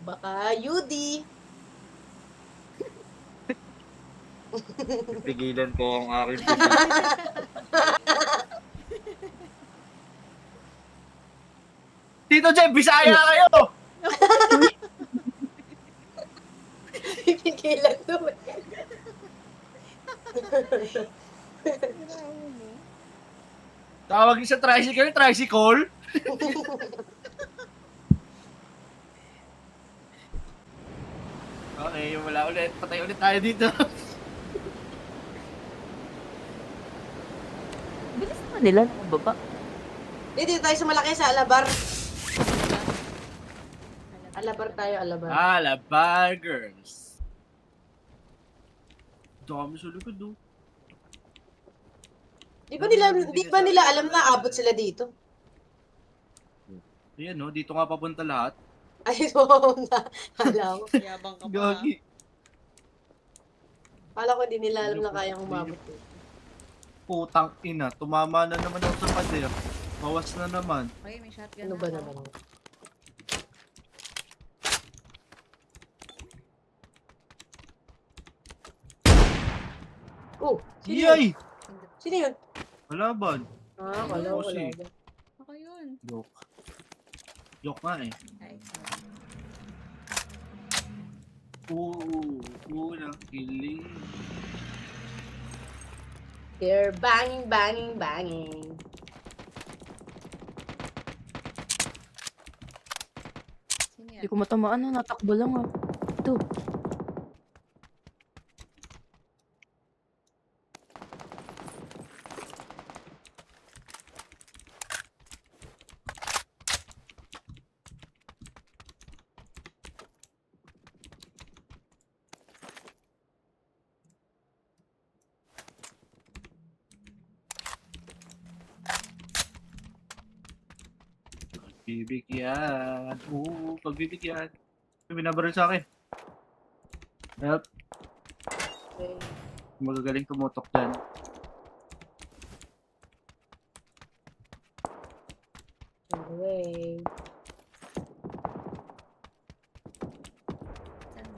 Baka Yudi. Pipigilan ko ang aking pusi. Tito Jeff, Bisaya kayo! Pipigilan to. Tawag sa tricycle, tricycle? Okay, wala ulit. Patay ulit tayo dito. Bilis naman nila nakababa. Dito tayo sa malaki sa Alabar. Alabar tayo, Alabar. Alabar girls. Dami sa likod, oh. Di ba nila alam na abot sila dito? Ayan, no? Dito nga papunta lahat. Ay, oo na. Alam ko. Yabang ka pa. Gagi. Kala ko hindi nila alam na kayang umabot dito. Putang ina. Tumama na naman ako sa pader. Bawas na naman. Okay, may shotgun Ano na ba ako. naman? Oh, sino yun? Yay! Sino yun? Malaban. Ah, wala, Oo, wala. si. Ako yun. Joke. Joke nga eh. Ay, Unang kilig. They're banging, banging, banging. sino yan? Hindi ko matamaan na, natakbo lang ah. Ito. Pagbibigyan. Oo, pagbibigyan. May binabaril sa akin. Help. Okay. Magagaling tumutok dyan. Anyway. Saan?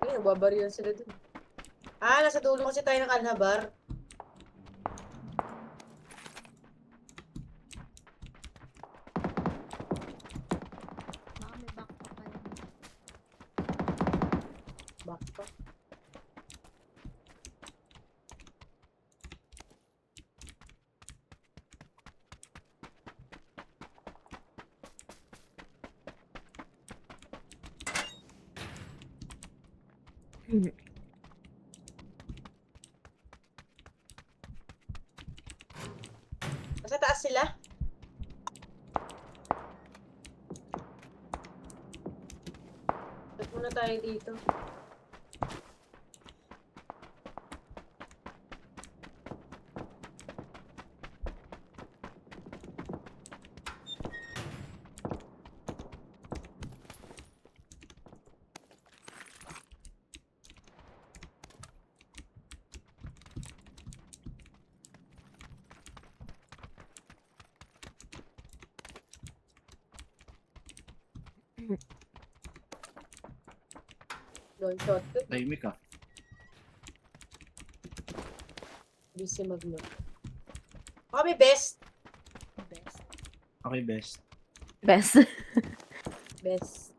Ay, nagbabarilan sila dun. Ah, nasa dulo kasi tayo ng Alhabar. Baka may back pa pala. Back pa. Nasa taas sila? Ba't muna tayo dito? Doon shot ko. Tahimik ah. Busy mag-load. Baka may best. Best. Okay, best. Best. Best.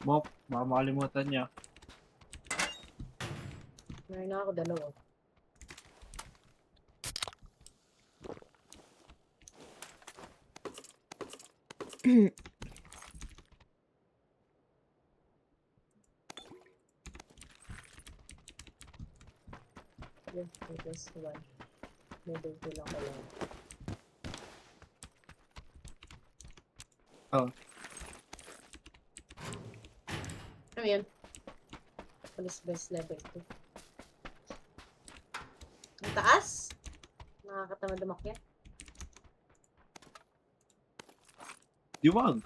Smoke. Baka makalimutan niya. Meron na ako dalawa. Yes, this one. Medyo ko lang ko lang. Oh. Ano yun? Police best level 2. Ang taas? Nakakatamad umakyat. Di wag.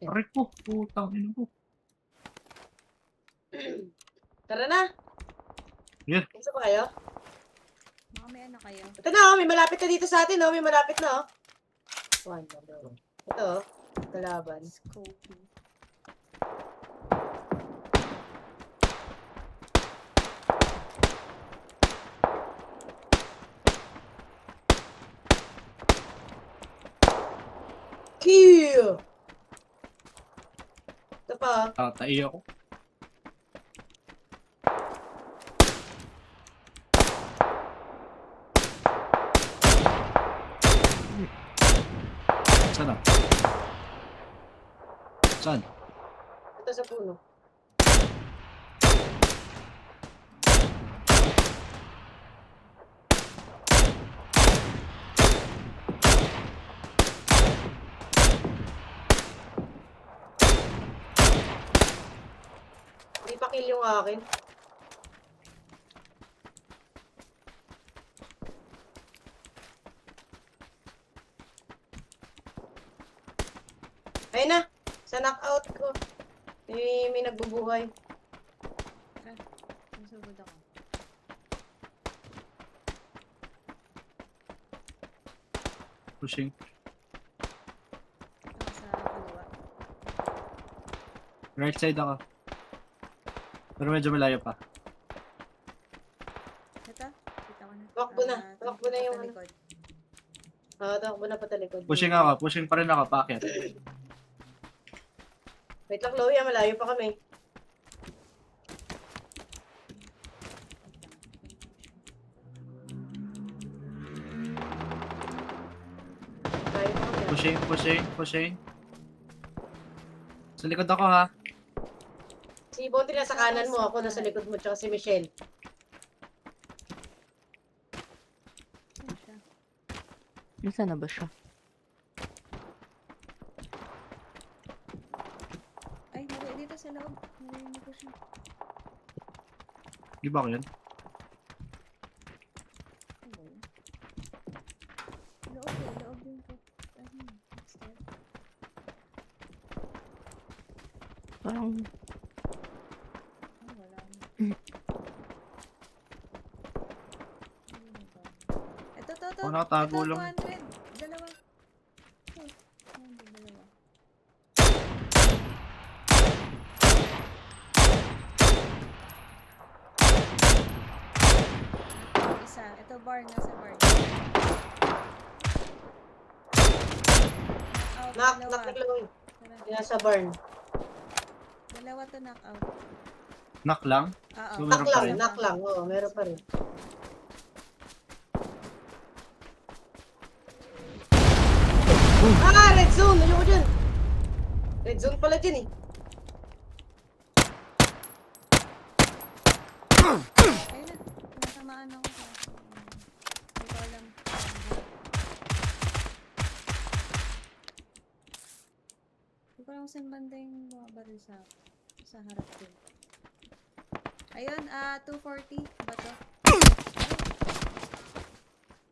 Aray ko. Putang ina ko. Tara na. Yeah. Gusto ba kayo? Baka may ano kayo. Ito na, may malapit na dito sa atin, May malapit na, One, dalawa. Ito, kalaban. Scopy. Kill! Ito pa, Tatai ako. Saan na? Saan? Ito sa puno. Hindi pa kill yung akin. Ayun na, sa knockout ko. May nagbubuhay. Nasugod ako. Pushing. Ako sa kaliwa. Right side ako. Pero medyo malayo pa. Ito? Kita ko na. Takbo na. Takbo na yung ano. likod. Takbo na patalikod. Pushing ako. Pushing pa rin ako. Packet. Wait lang, Chloe, malayo pa kami. Malayo pa kami. Pushing. Pushing. Pushing. Sa likod ako ha. Si Bonti nasa kanan mo, ako nasa likod mo, tsaka si Michelle. Saan siya? Nasaan na ba siya? Ay, dito sa loob. Narinig ko siya. Di ba ako yun? Hello. Loob din po. Step. Parang Ay, wala na. Ano ba? Ito. Oh, nakatago Ito, lang. 200. Dalawa. Ito. Dalawa. Isa. Ito bar. Nasa bar. Knock Dalawa. na Chloe. Tara. Nasa barn. Dalawa to knock out. Knock lang? Oo. So, Knock meron pa lang, rin? knock lang. Oo, meron pa rin. Red zone! Ayoko dyan. Red zone pala dyan eh. Ayun na. Natamaan ako sa... Hindi ko alam. Hindi ko alam kung saan banda yung mga baril sa harap din. Ayun, 240 ba to?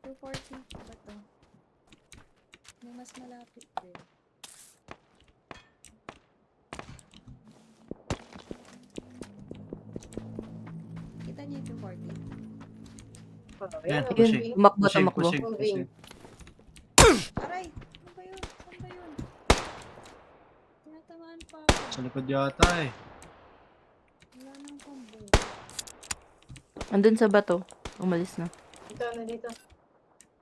240 ba to? May mas malapit din. Kita niyo yung 240? Yan, Ayan, pushing. moving. tumakbo, Pushing, tumakbo. pushing, Moving. pushing. Aray! Ano ba yun? Saan ba yun? Tinatamaan pa ako. Sa likod yata eh. Wala nang combo. Andun sa bato. Umalis na. Dito, nandito.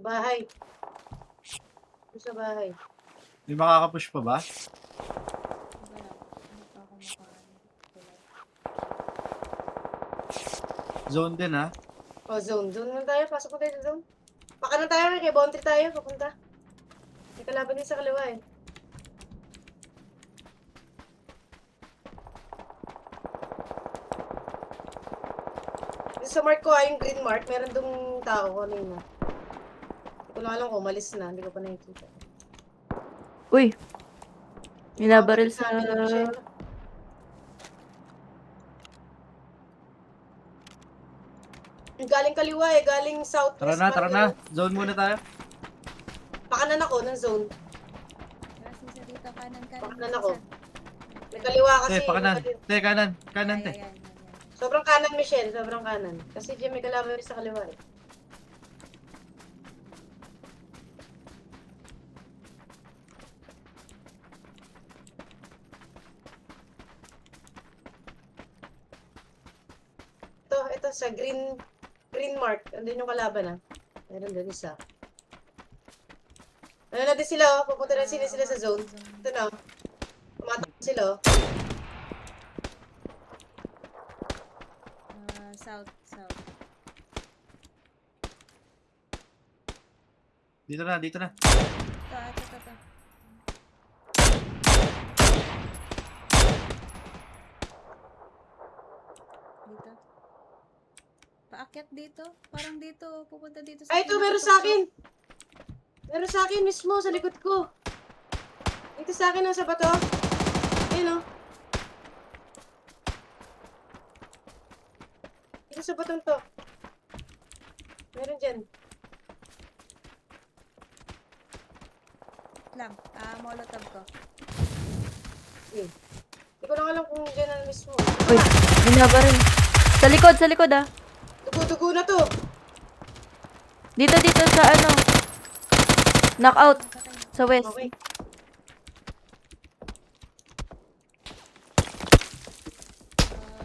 Bahay. Dito sa bahay. May makakapush pa ba? Wala. Hindi pa ako makaano. Wala. Zone din ha. Oh, zone. Zone na tayo. Pasok mo tayo sa zone. Baka na tayo. Kay Bontry tayo. Papunta. May kalaban din sa kaliwa eh. Dito sa mark ko yung green mark. Meron dong tao kanina. Hindi ko lang alam kung umalis na. Hindi ko pa nakikita. Uy! Minabaril sa... Sabi ni Michelle. Galing kaliwa eh. Galing southwest. Tara na. Zone muna tayo. Pakanan ako ng zone. Wala si Sir Kanan, Pakanan ako. isa. May kaliwa kasi. Te, pakanan. may kali- Te, kanan. Kanan, te. Yan. Sobrang kanan, Michelle. Sobrang kanan. Kasi dyan may kalaban sa kaliwa eh. Ito sa green mark. Andun yung kalaban ah. Meron doon isa. Ano natin sila oh. Pupunta na sila sa zone. Ito na oh. Tumatak sila oh. South. Dito na, dito na. Ito. Dito. Paakyat dito. Parang dito. Pupunta dito Ay, ito meron sa akin. Meron sa akin mismo, sa likod ko. Dito sa akin ang sa bato. Ayun oh. Dito sa batong to. Meron dyan. Lang. Molotov ko. Hindi ko lang alam kung dyan na mismo. Uy, binabaril. Sa likod ah. Dugo-dugo na to. Dito sa ano. Knockout. Patay. Sa west. Okay.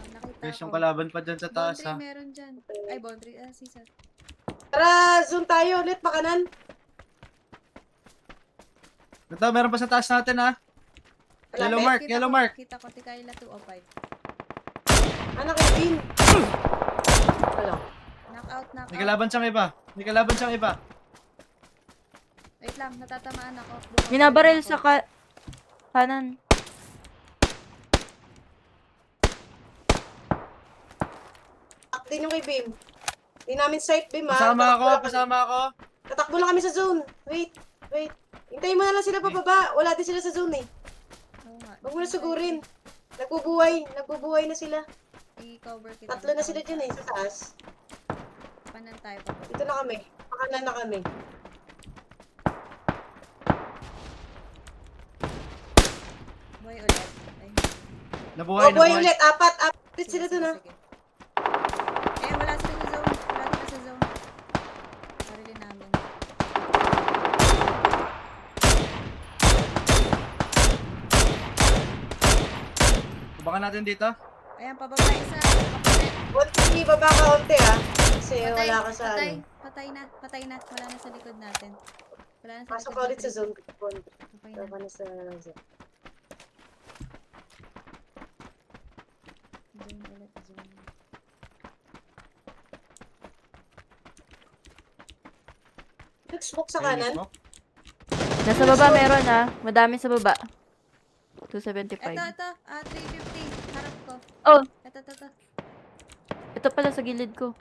Nakita Guys, yung ko. kalaban pa dyan sa taas, Boundary ha. meron dyan. Ay, boundary. Sisa. Tara, zoom tayo ulit, pakanan. Ito, meron pa sa taas natin, ha. Yellow mark, Kita yellow ko, mark. Kita ko, Tikaila 205. Anak kay Bean. Wala. Knockout. May kalaban siyang iba. Wait lang, natatamaan ako. Binabaril sa kanan. Ak din yung kay Beam. Hindi namin sight Beam ha. Pasama ako. Tatakbo lang kami sa zone. Wait. Hintayin mo na lang sila pababa. Wala din sila sa zone eh. Oo nga. Huwag mo na sugurin. Nagbubuhay na sila. I-cover kita. Tatlo na sila dyan eh, sa taas. Panan tayo pa. Dito na kami. Pakanan na kami. Boy ulit. Ay. Nabuhay, Boy nabuhay. ulit. Apat sila dun ha. Sige. Wala sila sa zone. Wala sila sa zone. Marilin namin. Subakan natin dito. Ayan, pababa isa. Kapatid. Hindi baba ka onte ha. Kasi wala ka sa patay. ano. Patay na. Wala na sa likod natin. Wala na sa Pasok likod ka ulit sa natin. zone. Okay na. Tama na sa zone. Zone ulit. Zone. Nag-smoke sa Ayun, kanan. smoke. Nasa baba meron ah. Madami sa baba. 275. Ito. 350. Harap ko. Oh, Ito. ito pala sa gilid ko.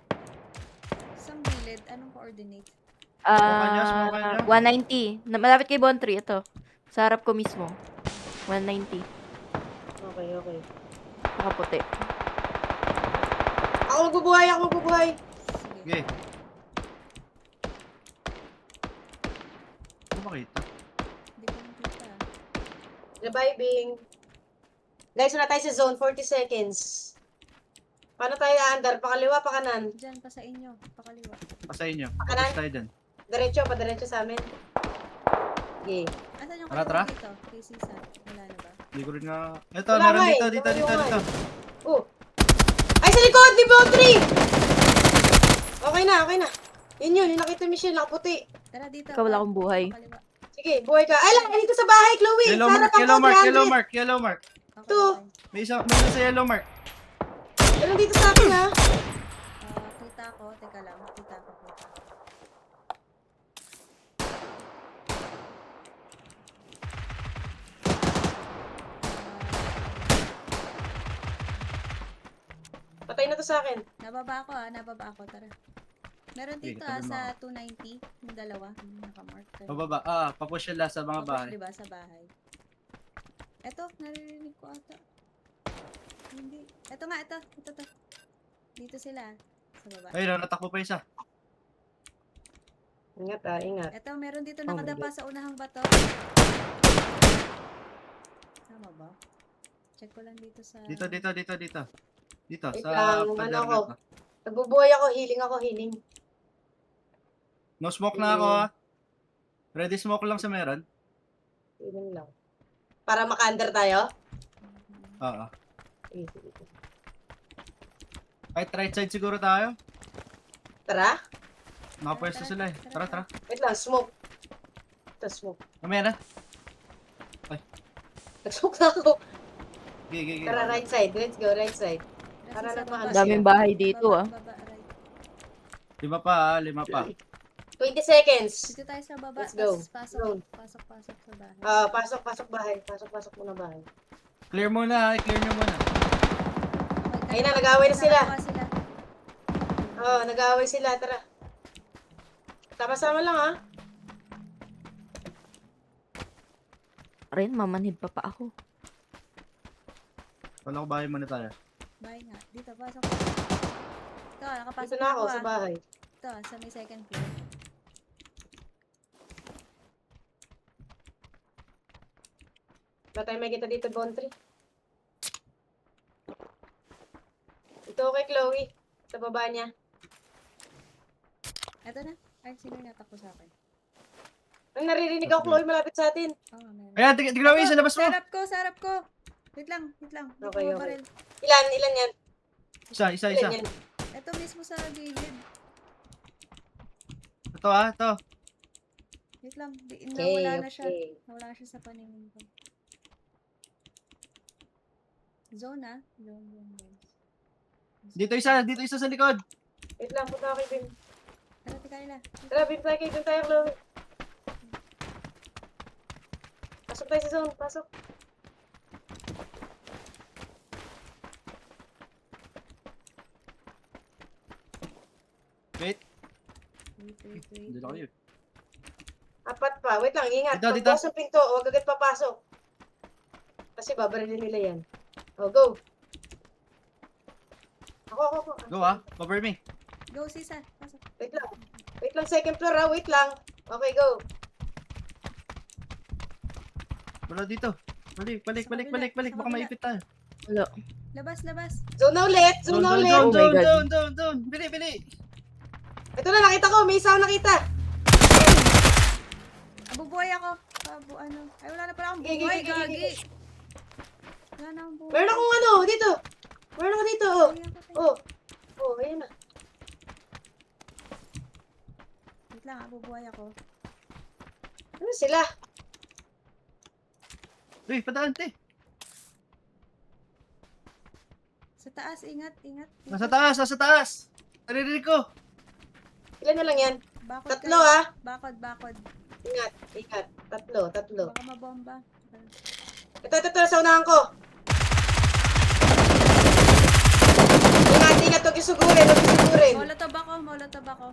Isang gilid. Anong coordinate? Smoke ka niya. 190. Malapit kay Bontry, ito. Sa harap ko mismo. 190. Okay. Nakaputi. Ako magbubuhay. Sige. Okay. Ano makita? Hindi ko nakita. Reviving. Guys, wala tayo sa zone. 40 seconds. Paano tayo aandar? Pakaliwa, pakanan. Diyan pa sa inyo. Pakaliwa. Pasayin nyo. Pakanan. Tapos tayo dyan. Padiretso sa amin. Okay. Asan yung Tara, kaliwa tara. dito? Kay Cesar. Wala na ba? Hindi ko rin nga... Ito, Wala meron nga dito, eh. dito. Wala. Oh. Ay, sa likod! Ni Bontry! Okay na. Yun. Yung nakita Michelle, nakaputi. Tara dito. Ikaw, wala akong buhay. Pakaliwa. Sige, buhay ka. Ay, lang, dito sa bahay, Chloe! Yellow Sa mark, harapan ko, yellow mark, 300. yellow mark. Okay, Ito. okay. May isa sa yellow mark. Meron dito sa akin, ha? Kita ko. Teka lang. Kita ko. Patay na to sa akin. Nababa ako. Tara. Meron Sige, dito tabi mo sa 290. Yung dalawa. Yung nakamark. Pababa. Papush sila sa mga bahay. Diba sa bahay? Eto, naririnig ko ata. Hindi. Eto nga, ito. Dito sila. Sa baba. Ayun, natakbo pa isa. Ingat. Eto, meron dito Oh my nakadapa sa unahang bato. Check ko lang dito sa... Dito. Dito, Wait sa lang, pader ano net ako? na. Nagbubuhay ako, healing. No smoke na ako ha. Ready smoke lang sa meron. Healing lang. Para maka-under tayo? Oo. Sige, sige. Kahit right side siguro tayo. Tara. Nakapwesto sila eh. Tara. Wait lang, smoke. Ito, smoke. Mamaya na. Nag-smoke na ako. Gigi. Tara, right side. Let's go, right side. Nasa Para sa lang baba. maano Daming bahay dito ah. Baba, right. 5 pa. 5 pa. 20 seconds. Dito tayo sa baba. Let's go. Tapos Go. pasok sa bahay. Pasok bahay. Pasok muna bahay. Clear muna ha. Clear nyo muna. Ayun na, nag-away na sila. Nag-aaway sila. Nag-aaway sila. Tara. Sama-sama lang, ha? Rin, mamanhid pa ako. Wala ko bahay muna tayo. Bahay nga. Dito, pasok. Ito, nakapasok Dito na ako sa ah. bahay. Ito, sa may second floor. Wala tayo may kita dito, Bontry. Ito kay Chloe. Sa baba niya. Ito na. Ay, sino yung natakbo sa akin? Ang naririnig ako, Chloe, malapit sa atin. Oo, meron. Ayan, tignan mo sa labas mo. Sa harap ko. Wait lang. Hindi Okay, ko mabaril. Ilan yan? Isa. Ilan yan? Ito mismo sa gilid. Ito ha, ito. Wait lang. Okay, Nawala na siya. okay. Nawala siya sa paningin ko. Zone ah. Zone. Dito isa sa likod. Wait lang, punta ako kay Bim. Tara, tika nila. Tara, Bim tayo, Chloe. Pasok tayo sa zone, pasok. Wait. Wait. Hindi na kayo. Apat pa. Wait lang, ingat. Dito. Pagbukas ng pinto, huwag agad papasok. Kasi babarilin nila yan. Oh, go. Ako. Go ha. Cover me. Go, Sisa. Pasok. Wait lang. Wait lang, second floor ha. Wait lang. Okay, go. Wala dito. Balik. Baka maipit tayo. Wala. Labas. Zone na ulit. Zone na ulit. Oh my God. Zone. Bili. Ito na, nakita ko. May isa ako nakita. Abubuhay ako. Ano? Ay, wala na pala akong Gigi, buhay. gigi, Gagi. gigi. Wala na akong buhay. Meron akong ano, dito. Meron ako dito, oh. Ay, ako, tayo. Oh, ayun na. Wait lang, abubuhay ako. Ano sila? Uy, padaan te. Sa taas, ingat. Nasa taas. Naririnig ko. Ilan na lang yan? Bakod Tatlo, kayo. ah. Bakod. Ingat. Tatlo. Baka mabomba. Ito, sa unahan ko. Ingat, huwag yung sugurin. Molotov ako.